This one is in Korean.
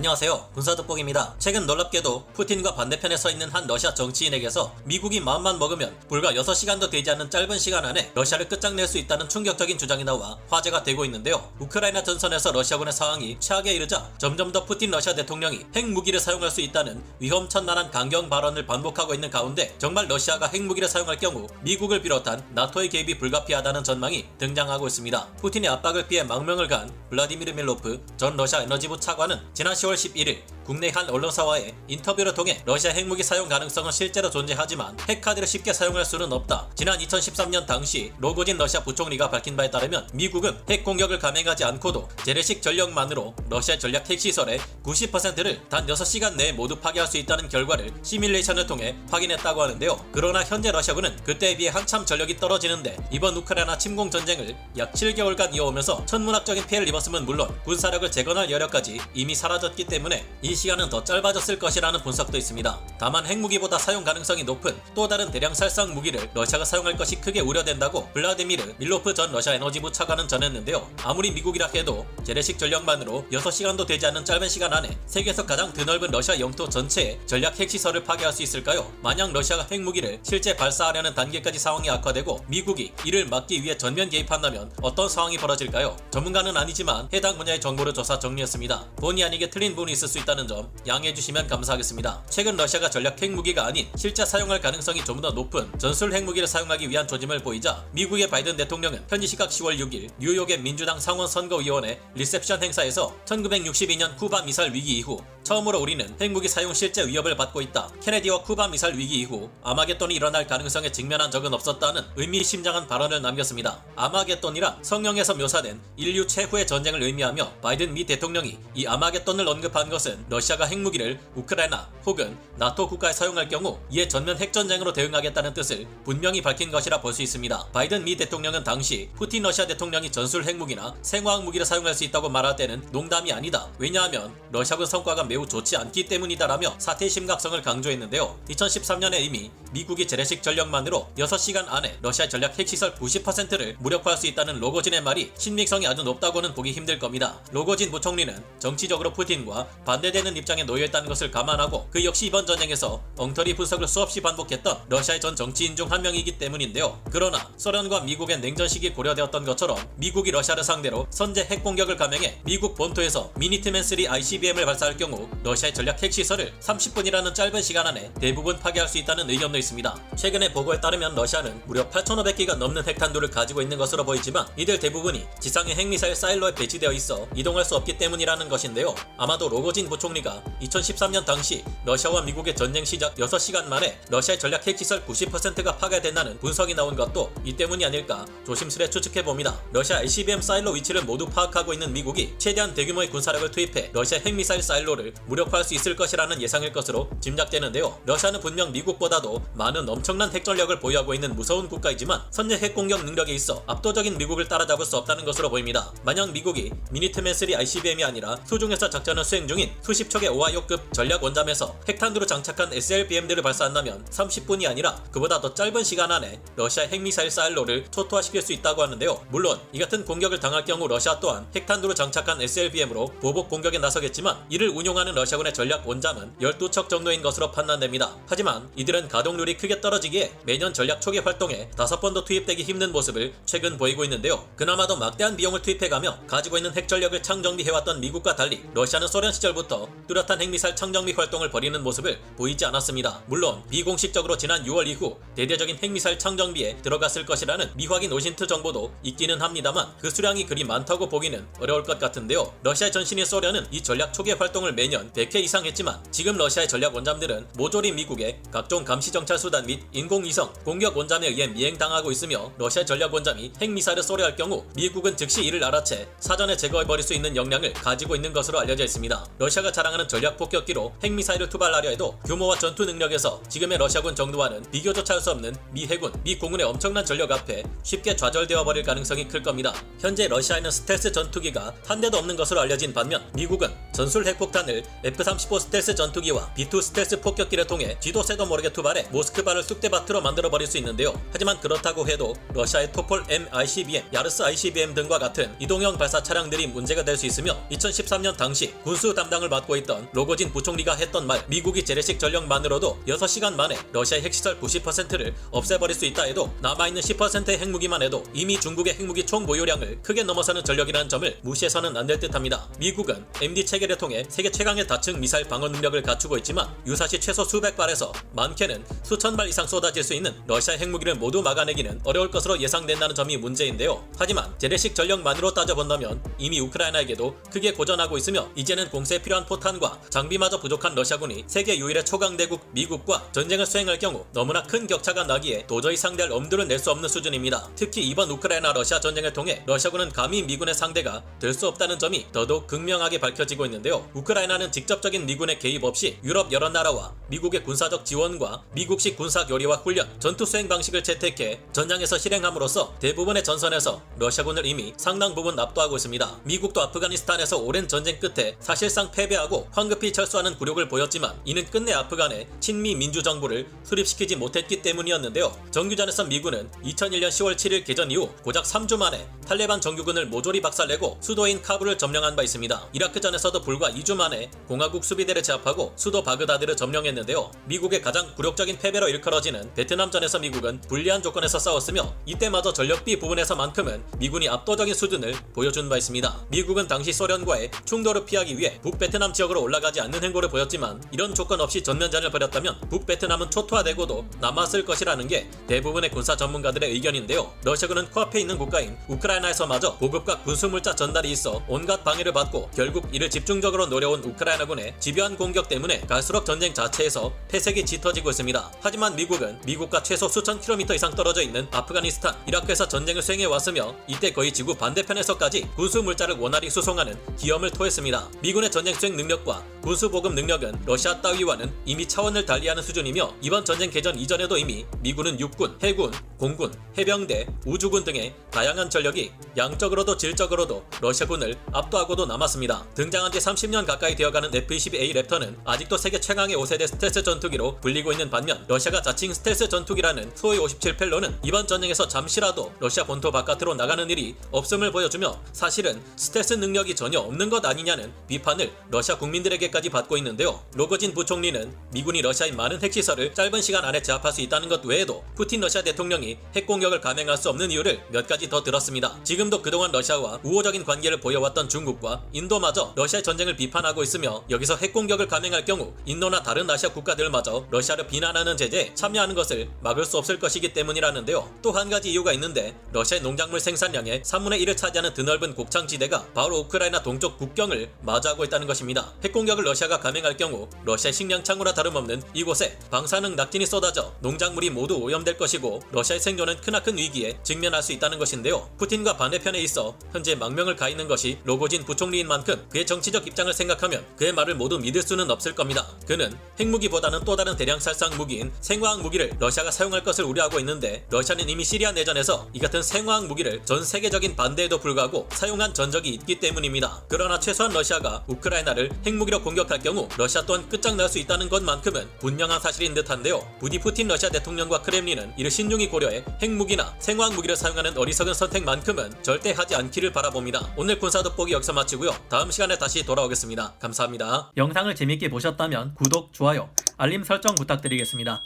안녕하세요. 군사돋보기입니다. 최근 놀랍게도 푸틴과 반대편에 서 있는 한 러시아 정치인에게서 미국이 마음만 먹으면 불과 6시간도 되지 않는 짧은 시간 안에 러시아를 끝장낼 수 있다는 충격적인 주장이 나와 화제가 되고 있는데요. 우크라이나 전선에서 러시아군의 상황이 최악에 이르자 점점 더 푸틴 러시아 대통령이 핵무기를 사용할 수 있다는 위험천만한 강경 발언을 반복하고 있는 가운데 정말 러시아가 핵무기를 사용할 경우 미국을 비롯한 나토의 개입이 불가피하다는 전망이 등장하고 있습니다. 푸틴의 압박을 피해 망명을 간 블라디미르 밀로프 전 러시아 에너지부 차관은 지난 10월 11일 국내 한 언론사와의 인터뷰를 통해 러시아 핵무기 사용 가능성은 실제로 존재하지만 핵카드를 쉽게 사용할 수는 없다. 지난 2013년 당시 로고진 러시아 부총리가 밝힌 바에 따르면 미국은 핵 공격을 감행하지 않고도 재래식 전력만으로 러시아 전략 핵시설의 90%를 단 6시간 내에 모두 파괴할 수 있다는 결과를 시뮬레이션을 통해 확인했다고 하는데요. 그러나 현재 러시아군은 그때에 비해 한참 전력이 떨어지는데 이번 우크라이나 침공 전쟁을 약 7개월간 이어오면서 천문학적인 피해를 입었음은 물론 군사력을 재건할 여력까지 이미 사라졌기 때문에 이 시간은 더 짧아졌을 것이라는 분석도 있습니다. 다만 핵무기보다 사용 가능성이 높은 또 다른 대량 살상 무기를 러시아가 사용할 것이 크게 우려된다고 블라디미르 밀로프 전 러시아 에너지부 차관은 전했는데요. 아무리 미국이라 해도 재래식 전력만으로 6시간도 되지 않는 짧은 시간 안에 세계에서 가장 드넓은 러시아 영토 전체의 전략 핵시설을 파괴할 수 있을까요? 만약 러시아가 핵무기를 실제 발사하려는 단계까지 상황이 악화되고 미국이 이를 막기 위해 전면 개입한다면 어떤 상황이 벌어질까요? 전문가는 아니지만 해당 분야의 정보를 조사 정리했습니다. 본의 아니게 틀린 부분이 있을 수 있다는 점 양해해 주시면 감사하겠습니다. 최근 러시아가 전략 핵무기가 아닌 실제 사용할 가능성이 좀 더 높은 전술 핵무기를 사용하기 위한 조짐을 보이자 미국의 바이든 대통령은 현지 시각 10월 6일 뉴욕의 민주당 상원 선거위원회 리셉션 행사에서 1962년 쿠바 미사일 위기 이후 처음으로 우리는 핵무기 사용 실제 위협을 받고 있다. 케네디와 쿠바 미사일 위기 이후 아마겟돈이 일어날 가능성에 직면한 적은 없었다는 의미심장한 발언을 남겼습니다. 아마겟돈이란 성경에서 묘사된 인류 최후의 전쟁을 의미하며 바이든 미 대통령이 이 아마겟돈을 언급한 것은 러시아가 핵무기를 우크라이나 혹은 나토 국가에 사용할 경우 이에 전면 핵전쟁으로 대응하겠다는 뜻을 분명히 밝힌 것이라 볼 수 있습니다. 바이든 미 대통령은 당시 푸틴 러시아 대통령이 전술 핵무기나 생화학 무기를 사용할 수 있다고 말할 때는 농담이 아니다. 왜냐하면 러시아군 성과가 매우 좋지 않기 때문이다라며 사태의 심각성을 강조했는데요. 2013년에 이미 미국이 재래식 전력만으로 6시간 안에 러시아 전략 핵시설 90%를 무력화할 수 있다는 로고진의 말이 신빙성이 아주 높다고는 보기 힘들 겁니다. 로고진 부총리는 정치적으로 푸틴과 반대되는 입장에 놓여있다는 것을 감안하고 그 역시 이번 전쟁에서 엉터리 분석을 수없이 반복했던 러시아의 전 정치인 중 한 명이기 때문인데요. 그러나 소련과 미국의 냉전 시기 고려되었던 것처럼 미국이 러시아를 상대로 선제 핵 공격을 감행해 미국 본토에서 미니트맨 3 ICBM을 발사할 경우 러시아의 전략 핵시설을 30분이라는 짧은 시간 안에 대부분 파괴할 수 있다는 의견도 있습니다. 최근의 보고에 따르면 러시아는 무려 8,500기가 넘는 핵탄두를 가지고 있는 것으로 보이지만 이들 대부분이 지상의 핵미사일 사일로에 배치되어 있어 이동할 수 없기 때문이라는 것인데요. 아마도 로고진 부총리가 2013년 당시 러시아와 미국의 전쟁 시작 6시간 만에 러시아의 전략 핵시설 90%가 파괴된다는 분석이 나온 것도 이 때문이 아닐까 조심스레 추측해봅니다. 러시아 ICBM 사일로 위치를 모두 파악하고 있는 미국이 최대한 대규모의 군사력을 투입해 러시아 핵미사일 사일로를 무력화할 수 있을 것이라는 예상일 것으로 짐작되는데요. 러시아는 분명 미국보다도 많은 엄청난 핵전력을 보유하고 있는 무서운 국가이지만 선제 핵공격 능력에 있어 압도적인 미국을 따라잡을 수 없다는 것으로 보입니다. 만약 미국이 미니트맨 3 ICBM이 아니라 수중에서 작전을 수행 중인 수십 척의 오하이오급 전략 원잠에서 핵탄두로 장착한 SLBM들을 발사한다면 30분이 아니라 그보다 더 짧은 시간 안에 러시아 핵미사일 사일로를 초토화시킬 수 있다고 하는데요. 물론 이 같은 공격을 당할 경우 러시아 또한 핵탄두로 장착한 SLBM으로 보복 공격에 나서겠지만 이를 운용하는 러시아군의 전략 원잠은 12척 정도인 것으로 판단됩니다. 하지만 이들은 가동률이 크게 떨어지기에 매년 전략 초기 활동에 5번도 투입되기 힘든 모습을 최근 보이고 있는데요. 그나마도 막대한 비용을 투입해가며 가지고 있는 핵전력을 창정비해왔던 미국과 달리 러시아는 소련 시절부터 뚜렷한 핵미사일 창정비 활동을 벌이는 모습을 보이지 않았습니다. 물론 비공식적으로 지난 6월 이후 대대적인 핵미사일 창정비에 들어갔을 것이라는 미확인 오신트 정보도 있기는 합니다만 그 수량이 그리 많다고 보기는 어려울 것 같은데요. 러시아의 전신인 소련은 이 전략 초기 활동을 매년 100회 이상 했지만 지금 러시아의 전략 원잠들은 모조리 미국의 각종 감시 정찰 수단 및 인공위성 공격 원잠에 의해 미행당하고 있으며 러시아 전략 원잠이 핵미사일을 쏘려 할 경우 미국은 즉시 이를 알아채 사전에 제거해버릴 수 있는 역량을 가지고 있는 것으로 알려져 있습니다. 러시아가 자랑하는 전략 폭격기로 핵미사일을 투발하려 해도 규모와 전투 능력에서 지금의 러시아군 정도와는 비교조차 할 수 없는 미 해군, 미 공군의 엄청난 전력 앞에 쉽게 좌절되어 버릴 가능성이 클 겁니다. 현재 러시아에는 스텔스 전투기가 한 대도 없는 것으로 알려진 반면 미국은 전술 핵폭탄을 미사일 F-35 스텔스 전투기와 B-2 스텔스 폭격기를 통해 쥐도 새도 모르게 투발해 모스크바를 쑥대밭으로 만들어버릴 수 있는데요. 하지만 그렇다고 해도 러시아의 토폴 M-ICBM, 야르스 ICBM 등과 같은 이동형 발사 차량들이 문제가 될 수 있으며 2013년 당시 군수 담당을 맡고 있던 로고진 부총리가 했던 말, 미국이 재래식 전력만으로도 6시간 만에 러시아의 핵시설 90%를 없애버릴 수 있다 해도 남아있는 10%의 핵무기만 해도 이미 중국의 핵무기 총 보유량을 크게 넘어서는 전력이라는 점을 무시해서는 안 될 듯합니다. 미국은 MD 체계를 통해 세계 최강의 다층 미사일 방어 능력을 갖추고 있지만 유사시 최소 수백 발에서 많게는 수천 발 이상 쏟아질 수 있는 러시아의 핵무기를 모두 막아내기는 어려울 것으로 예상된다는 점이 문제인데요. 하지만 재래식 전력만으로 따져본다면 이미 우크라이나에게도 크게 고전하고 있으며 이제는 공세에 필요한 포탄과 장비마저 부족한 러시아군이 세계 유일의 초강대국 미국과 전쟁을 수행할 경우 너무나 큰 격차가 나기에 도저히 상대할 엄두를 낼 수 없는 수준입니다. 특히 이번 우크라이나 러시아 전쟁을 통해 러시아군은 감히 미군의 상대가 될 수 없다는 점이 더더욱 극명하게 밝혀지고 있는데요. 우크라이나는 직접적인 미군의 개입 없이 유럽 여러 나라와 미국의 군사적 지원과 미국식 군사 교리와 훈련, 전투 수행 방식을 채택해 전장에서 실행함으로써 대부분의 전선에서 러시아군을 이미 상당 부분 압도하고 있습니다. 미국도 아프가니스탄에서 오랜 전쟁 끝에 사실상 패배하고 황급히 철수하는 굴욕을 보였지만 이는 끝내 아프간의 친미 민주정부를 수립시키지 못했기 때문이었는데요. 정규전에서 미군은 2001년 10월 7일 개전 이후 고작 3주 만에 탈레반 정규군을 모조리 박살내고 수도인 카불을 점령한 바 있습니다. 이라크전에서도 불과 2주 만에 공화국 수비대를 제압하고 수도 바그다드를 점령했는데요. 미국의 가장 굴욕적인 패배로 일컬어지는 베트남전에서 미국은 불리한 조건에서 싸웠으며 이때마저 전력비 부분에서만큼은 미군이 압도적인 수준을 보여준 바 있습니다. 미국은 당시 소련과의 충돌을 피하기 위해 북베트남 지역으로 올라가지 않는 행보를 보였지만 이런 조건 없이 전면전을 벌였다면 북베트남은 초토화되고도 남았을 것이라는 게 대부분의 군사 전문가들의 의견인데요. 러시아군은 코앞에 있는 국가인 우크라이나에서마저 보급과 군수물자 전달이 있어 온갖 방해를 받고 결국 이를 집중적으로 노려온 우크라이나군의 집요한 공격 때문에 갈수록 전쟁 자체에서 폐색이 짙어지고 있습니다. 하지만 미국은 미국과 최소 수천 킬로미터 이상 떨어져 있는 아프가니스탄, 이라크에서 전쟁을 수행해 왔으며 이때 거의 지구 반대편에서까지 군수물자를 원활히 수송하는 기염을 토했습니다. 미군의 전쟁 수행 능력과 군수 보급 능력은 러시아 따위와는 이미 차원을 달리하는 수준이며 이번 전쟁 개전 이전에도 이미 미군은 육군, 해군, 공군, 해병대, 우주군 등의 다양한 전력이 양적으로도 질적으로도 러시아군을 압도하고도 남았습니다. 등장한 지 30년 가까이 되어가는 F-22A 랩터는 아직도 세계 최강의 5세대 스텔스 전투기로 불리고 있는 반면 러시아가 자칭 스텔스 전투기라는 수호이 57 펠로는 이번 전쟁에서 잠시라도 러시아 본토 바깥으로 나가는 일이 없음을 보여주며 사실은 스텔스 능력이 전혀 없는 것 아니냐는 비판을 러시아 국민들에게까지 받고 있는데요. 로거진 부총리는 미군이 러시아의 많은 핵시설을 짧은 시간 안에 제압할 수 있다는 것 외에도 푸틴 러시아 대통령이 핵공격을 감행할 수 없는 이유를 몇 가지 더 들었습니다. 지금도 그동안 러시아와 우호적인 관계를 보여왔던 중국과 인도마저 러시아의 전쟁을 비판하고 있으며 여기서 핵공격을 감행할 경우 인도나 다른 아시아 국가들마저 러시아를 비난하는 제재에 참여하는 것을 막을 수 없을 것이기 때문이라는데요. 또 한 가지 이유가 있는데 러시아의 농작물 생산량의 3분의 1을 차지하는 드넓은 곡창지대가 바로 우크라이나 동쪽 국경을 마주하고 있다는 것입니다. 핵공격을 러시아가 감행할 경우 러시아의 식량창고나 다름없는 이곳에 방사능 낙진이 쏟아져 농작물이 모두 오염될 것이고 러시아의 생존은 크나큰 위기에 직면할 수 있다는 것인데요. 푸틴과 반대편에 있어 현재 망명을 가 있는 것이 로고진 부총리인 만큼 그의 정치적 입장을 생각하면 그의 말을 모두 믿을 수는 없을 겁니다. 그는 핵무기보다는 또 다른 대량 살상 무기인 생화학 무기를 러시아가 사용할 것을 우려하고 있는데 러시아는 이미 시리아 내전에서 이 같은 생화학 무기를 전 세계적인 반대에도 불구하고 사용한 전적이 있기 때문입니다. 그러나 최소한 러시아가 우크라이나를 핵무기로 공격할 경우 러시아 또한 끝장날 수 있다는 것만큼은 분명한 사실인 듯한데요. 부디 푸틴 러시아 대통령과 크렘린은 이를 신중히 고려해 핵무기나 생화학 무기를 사용하는 어리석은 선택만큼은 절대 하지 않기를 바라봅니다. 오늘 군사 돋보기 여기서 마치고요. 다음 시간에 다시 돌아오겠습니다. 감사합니다. 영상을 재밌게 보셨다면 구독, 좋아요, 알림 설정 부탁드리겠습니다.